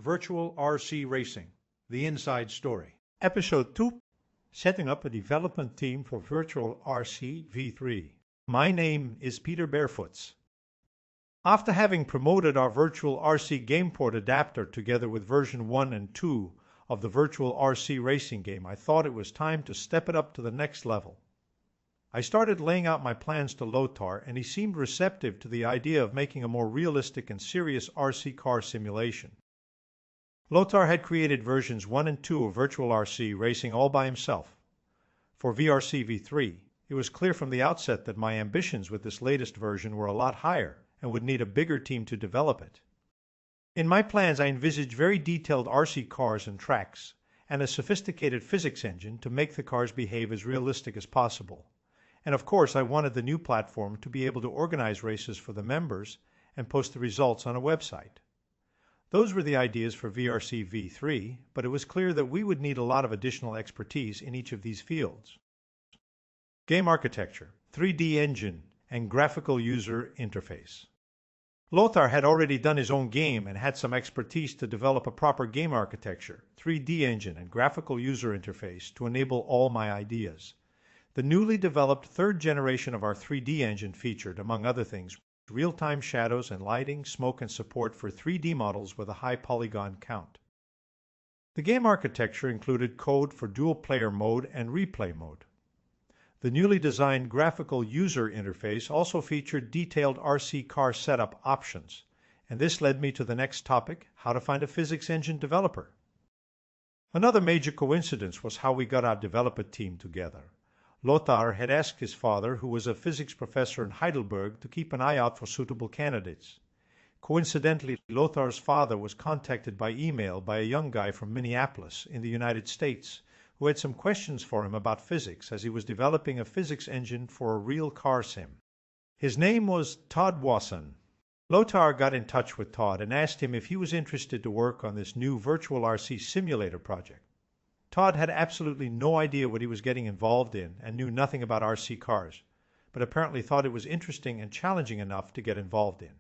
Virtual RC Racing, the inside story. Episode 2, Setting Up a Development Team for Virtual RC V3. My name is Peter Barefoots. After having promoted our Virtual RC Gameport adapter together with version 1 and 2 of the Virtual RC Racing game, I thought it was time to step it up to the next level. I started laying out my plans to Lothar, and he seemed receptive to the idea of making a more realistic and serious RC car simulation. Lothar had created versions 1 and 2 of Virtual RC Racing all by himself. For VRC V3, it was clear from the outset that my ambitions with this latest version were a lot higher and would need a bigger team to develop it. In my plans, I envisaged very detailed RC cars and tracks, and a sophisticated physics engine to make the cars behave as realistic as possible. And of course, I wanted the new platform to be able to organize races for the members and post the results on a website. Those were the ideas for VRC V3, but it was clear that we would need a lot of additional expertise in each of these fields. Game architecture, 3D engine, and graphical user interface. Lothar had already done his own game and had some expertise to develop a proper game architecture, 3D engine, and graphical user interface to enable all my ideas. The newly developed third generation of our 3D engine featured, among other things, real-time shadows and lighting, smoke, and support for 3D models with a high polygon count. The game architecture included code for dual-player mode and replay mode. The newly designed graphical user interface also featured detailed RC car setup options, and this led me to the next topic, how to find a physics engine developer. Another major coincidence was how we got our developer team together. Lothar had asked his father, who was a physics professor in Heidelberg, to keep an eye out for suitable candidates. Coincidentally, Lothar's father was contacted by email by a young guy from Minneapolis in the United States who had some questions for him about physics as he was developing a physics engine for a real car sim. His name was Todd Wasson. Lothar got in touch with Todd and asked him if he was interested to work on this new Virtual RC simulator project. Todd had absolutely no idea what he was getting involved in and knew nothing about RC cars, but apparently thought it was interesting and challenging enough to get involved in.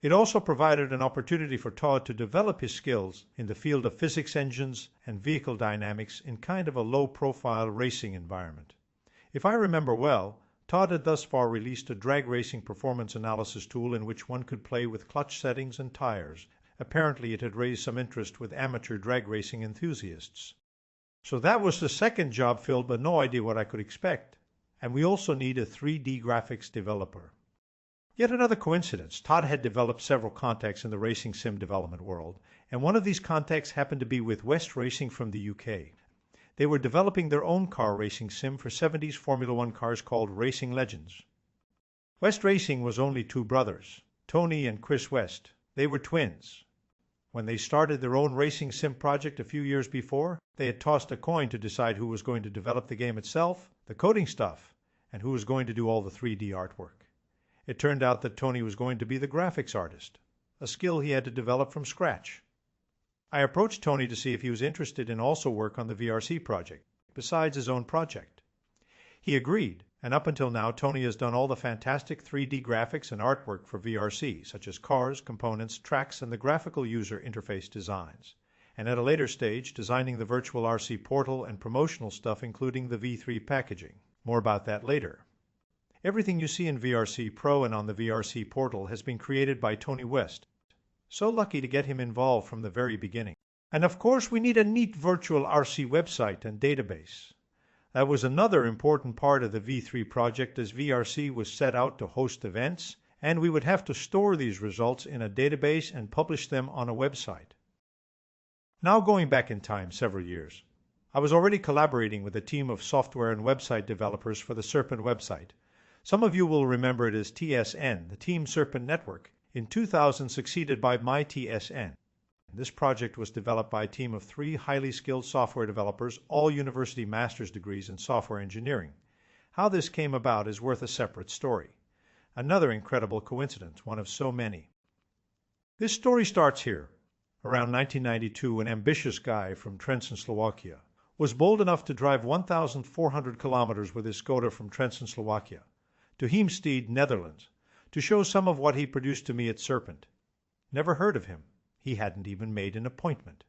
It also provided an opportunity for Todd to develop his skills in the field of physics engines and vehicle dynamics in kind of a low-profile racing environment. If I remember well, Todd had thus far released a drag racing performance analysis tool in which one could play with clutch settings and tires. Apparently it had raised some interest with amateur drag racing enthusiasts. So that was the second job filled, but no idea what I could expect. And we also need a 3D graphics developer. Yet another coincidence. Todd had developed several contacts in the racing sim development world, and one of these contacts happened to be with West Racing from the UK. They were developing their own car racing sim for 70s Formula One cars called Racing Legends. West Racing was only two brothers, Tony and Chris West. They were twins. When they started their own racing sim project a few years before, they had tossed a coin to decide who was going to develop the game itself, the coding stuff, and who was going to do all the 3D artwork. It turned out that Tony was going to be the graphics artist, a skill he had to develop from scratch. I approached Tony to see if he was interested in also work on the VRC project, besides his own project. He agreed, and up until now Tony has done all the fantastic 3D graphics and artwork for VRC, such as cars, components, tracks, and the graphical user interface designs, and at a later stage designing the Virtual RC portal and promotional stuff including the V3 packaging. More about that later. Everything you see in VRC-Pro and on the VRC portal has been created by Tony West. So lucky to get him involved from the very beginning. And of course we need a neat Virtual RC website and database. That was another important part of the V3 project, as VRC was set out to host events, and we would have to store these results in a database and publish them on a website. Now going back in time several years, I was already collaborating with a team of software and website developers for the Serpent website. Some of you will remember it as TSN, the Team Serpent Network, in 2000 succeeded by MyTSN. This project was developed by a team of 3 highly skilled software developers, all university master's degrees in software engineering. How this came about is worth a separate story. Another incredible coincidence, one of so many. This story starts here. Around 1992, an ambitious guy from Trenčín, Slovakia, was bold enough to drive 1,400 kilometers with his Skoda from Trenčín, Slovakia, to Heemstede, Netherlands, to show some of what he produced to me at Serpent. Never heard of him. He hadn't even made an appointment.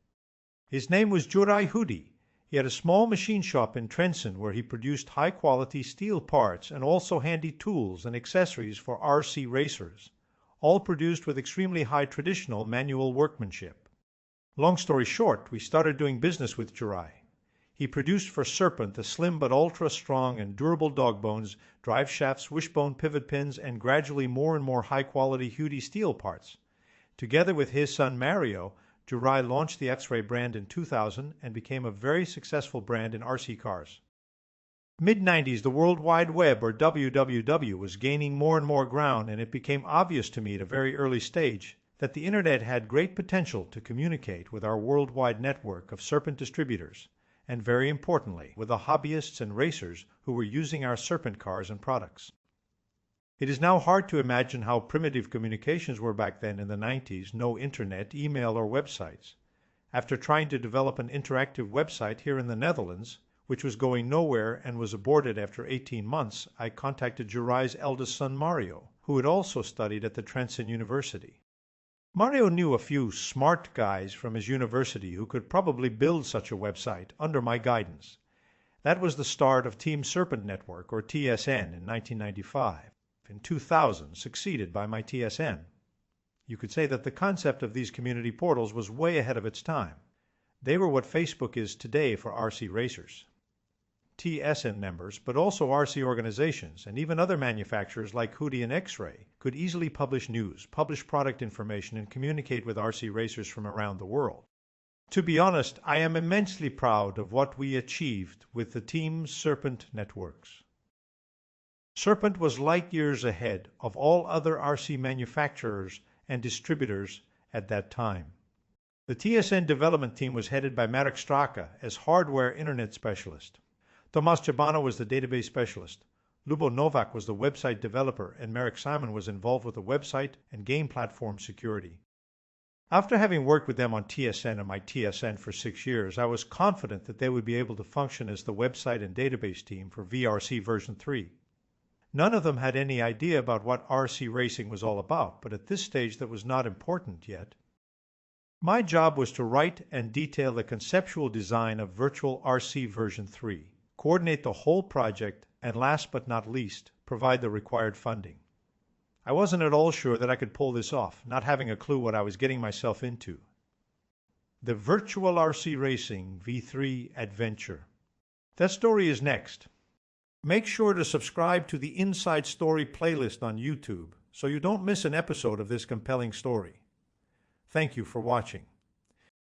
His name was Jurai Hudi. He had a small machine shop in Trenton where he produced high-quality steel parts and also handy tools and accessories for RC racers, all produced with extremely high traditional manual workmanship. Long story short, we started doing business with Jurai. He produced for Serpent the slim but ultra-strong and durable dog bones, drive shafts, wishbone pivot pins, and gradually more and more high-quality Hudi steel parts. Together with his son Mario, Jurai launched the X-Ray brand in 2000 and became a very successful brand in RC cars. Mid-90s, the World Wide Web, or WWW, was gaining more and more ground, and it became obvious to me at a very early stage that the Internet had great potential to communicate with our worldwide network of Serpent distributors, and very importantly, with the hobbyists and racers who were using our Serpent cars and products. It is now hard to imagine how primitive communications were back then in the 90s, no internet, email, or websites. After trying to develop an interactive website here in the Netherlands, which was going nowhere and was aborted after 18 months, I contacted Jurai's eldest son Mario, who had also studied at the Trenton University. Mario knew a few smart guys from his university who could probably build such a website under my guidance. That was the start of Team Serpent Network, or TSN, in 1995. In 2000, succeeded by my TSN. You could say that the concept of these community portals was way ahead of its time. They were what Facebook is today for RC racers. TSN members, but also RC organizations, and even other manufacturers like Hudi and X-Ray, could easily publish news, publish product information, and communicate with RC racers from around the world. To be honest, I am immensely proud of what we achieved with the Team Serpent networks. Serpent was light years ahead of all other RC manufacturers and distributors at that time. The TSN development team was headed by Marek Straka as hardware internet specialist. Tomasz Chabano was the database specialist. Lubo Novak was the website developer, and Marek Simon was involved with the website and game platform security. After having worked with them on TSN and my TSN for 6 years, I was confident that they would be able to function as the website and database team for VRC version 3. None of them had any idea about what RC racing was all about, but at this stage that was not important yet. My job was to write and detail the conceptual design of Virtual RC version 3, coordinate the whole project, and last but not least, provide the required funding. I wasn't at all sure that I could pull this off, not having a clue what I was getting myself into. The Virtual RC Racing V3 Adventure. That story is next. Make sure to subscribe to the Inside Story playlist on YouTube so you don't miss an episode of this compelling story. Thank you for watching.